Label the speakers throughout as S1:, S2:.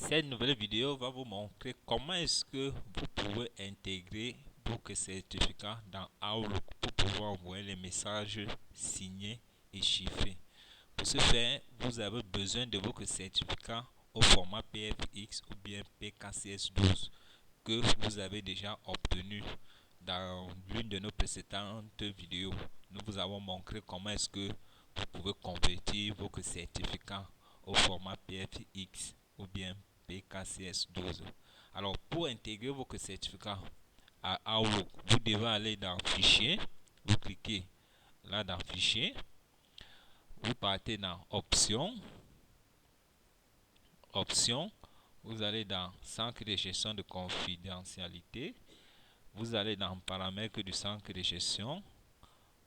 S1: Cette nouvelle vidéo va vous montrer comment est-ce que vous pouvez intégrer votre certificat dans Outlook pour pouvoir envoyer les messages signés et chiffrés. Pour ce faire, vous avez besoin de votre certificat au format PFX ou bien PKCS12 que vous avez déjà obtenu dans l'une de nos précédentes vidéos. Nous vous avons montré comment est-ce que vous pouvez convertir votre certificat au format PFX ou bien PKCS12. Alors, pour intégrer votre certificat à Outlook, vous devez aller dans Fichier, vous cliquez là dans Fichier, vous partez dans Options, vous allez dans Centre de gestion de confidentialité, vous allez dans Paramètres du centre de gestion,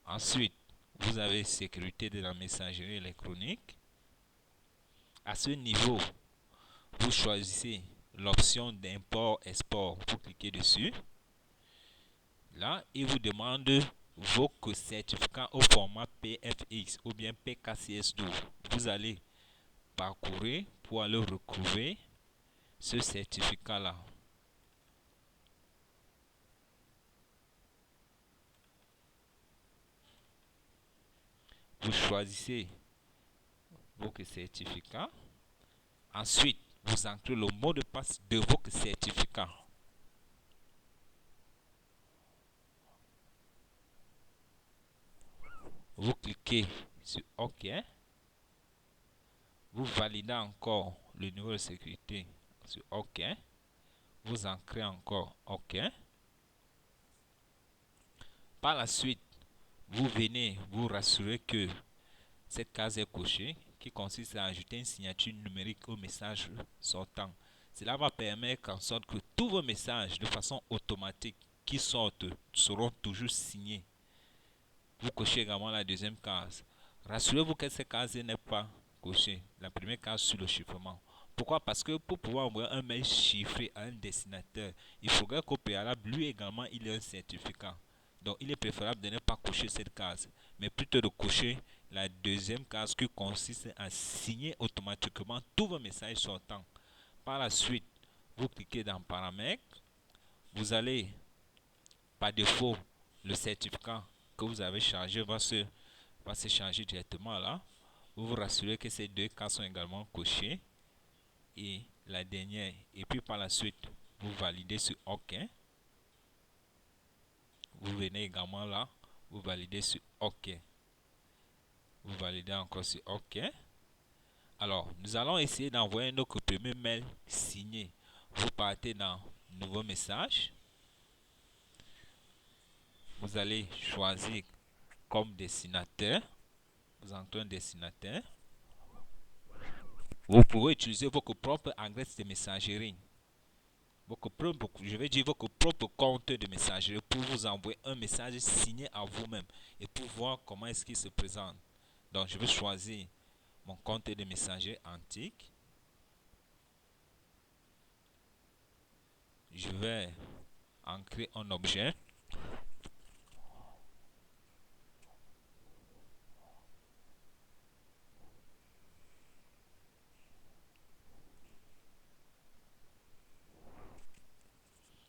S1: ensuite vous avez Sécurité de la messagerie électronique. À ce niveau, vous choisissez l'option d'import-export, vous cliquez dessus. Là, il vous demande votre certificat au format PFX ou bien PKCS12. Vous allez parcourir pour aller retrouver ce certificat-là. Vous choisissez votre certificat. Ensuite, vous entrez le mot de passe de votre certificat. Vous cliquez sur OK. Vous validez encore le niveau de sécurité sur OK. Vous ancrez encore OK. Par la suite, vous venez vous rassurer que cette case est cochée qui consiste à ajouter une signature numérique au message sortant. Cela va permettre en sorte que tous vos messages de façon automatique qui sortent seront toujours signés. Vous cochez également la deuxième case. Rassurez-vous que cette case n'est pas cochée. La première case sur le chiffrement. Pourquoi? Parce que pour pouvoir envoyer un mail chiffré à un destinataire, il faudrait qu'au préalable, lui également, il ait un certificat. Donc, il est préférable de ne pas cocher cette case, mais plutôt de cocher la deuxième case qui consiste à signer automatiquement tous vos messages sortants. Par la suite, vous cliquez dans Paramètres. Vous allez, par défaut, le certificat que vous avez chargé va se charger directement là. Vous vous rassurez que ces deux cases sont également cochées. Et la dernière. Et puis par la suite, vous validez sur OK. Vous venez également là. Vous validez sur OK. Vous validez encore sur OK. Alors, nous allons essayer d'envoyer notre premier mail signé. Vous partez dans Nouveau message. Vous allez choisir comme destinataire. Vous entrez un destinataire. Vous pouvez utiliser votre propre adresse de messagerie. Je vais dire votre propre compte de messagerie pour vous envoyer un message signé à vous-même et pour voir comment est-ce qu'il se présente. Donc, je vais choisir mon compte de messagerie antique. Je vais en créer un objet.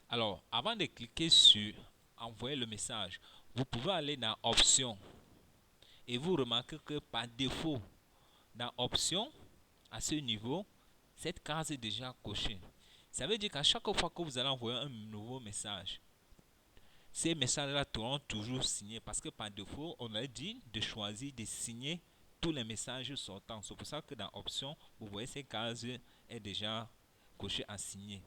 S1: Alors, avant de cliquer sur envoyer le message, vous pouvez aller dans Options et vous remarquez que par défaut, dans Options, à ce niveau, cette case est déjà cochée. Ça veut dire qu'à chaque fois que vous allez envoyer un nouveau message, ces messages-là seront toujours signés parce que par défaut, on a dit de choisir de signer tous les messages sortants. C'est pour ça que dans Options, vous voyez cette case est déjà cochée à signer.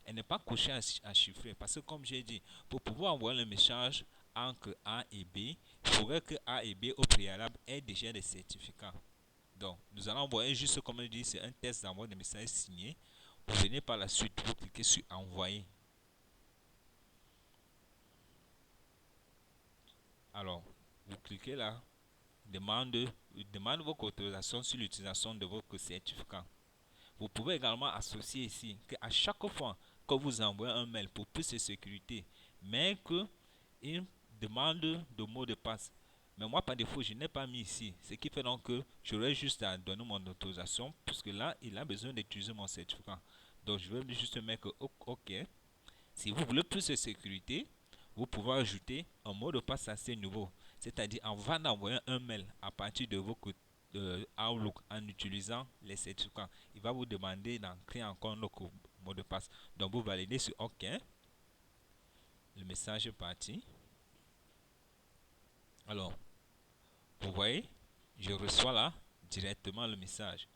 S1: Elle n'est pas cochée à chiffrer parce que comme j'ai dit, pour pouvoir envoyer le message entre A et B, il faudrait que A et B au préalable aient déjà des certificats. Donc, nous allons envoyer juste comme je dis, c'est un test d'envoi de messages signés. Vous venez par la suite, vous cliquez sur Envoyer. Alors, vous cliquez là, demande votre autorisation sur l'utilisation de votre certificat. Vous pouvez également associer ici qu'à chaque fois que vous envoyez un mail pour plus de sécurité, mais qu'il demande de mot de passe. Mais moi, par défaut, je n'ai pas mis ici. Ce qui fait donc que j'aurai juste à donner mon autorisation, puisque là, il a besoin d'utiliser mon certificat. Donc je vais juste mettre OK. Si vous voulez plus de sécurité, vous pouvez ajouter un mot de passe assez nouveau. C'est-à-dire, avant d'envoyer un mail à partir de vos Outlook en utilisant les certificats, il va vous demander d'entrer encore un autre mot de passe. Donc, vous validez sur OK. Le message est parti. Alors, vous voyez, je reçois là directement le message.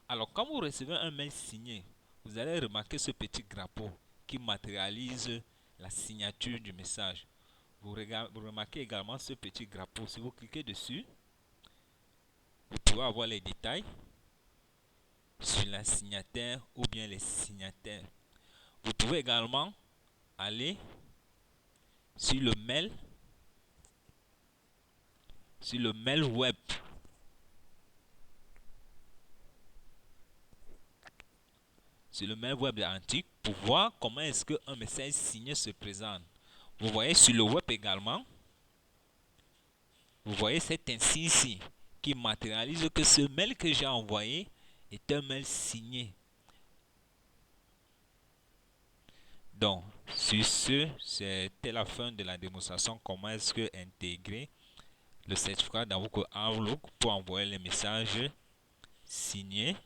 S1: Alors, quand vous recevez un mail signé, vous allez remarquer ce petit drapeau qui matérialise la signature du message. Vous remarquez également ce petit drapeau. Si vous cliquez dessus, vous pouvez avoir les détails sur la signataire ou bien les signataires. Vous pouvez également aller sur le mail web. Sur le mail web antique pour voir comment est-ce qu'un message signé se présente. Vous voyez sur le web également, vous voyez cet insigne ici qui matérialise que ce mail que j'ai envoyé est un mail signé. Donc, sur ce, c'était la fin de la démonstration comment est-ce que intégrer le certificat dans votre Outlook pour envoyer les messages signés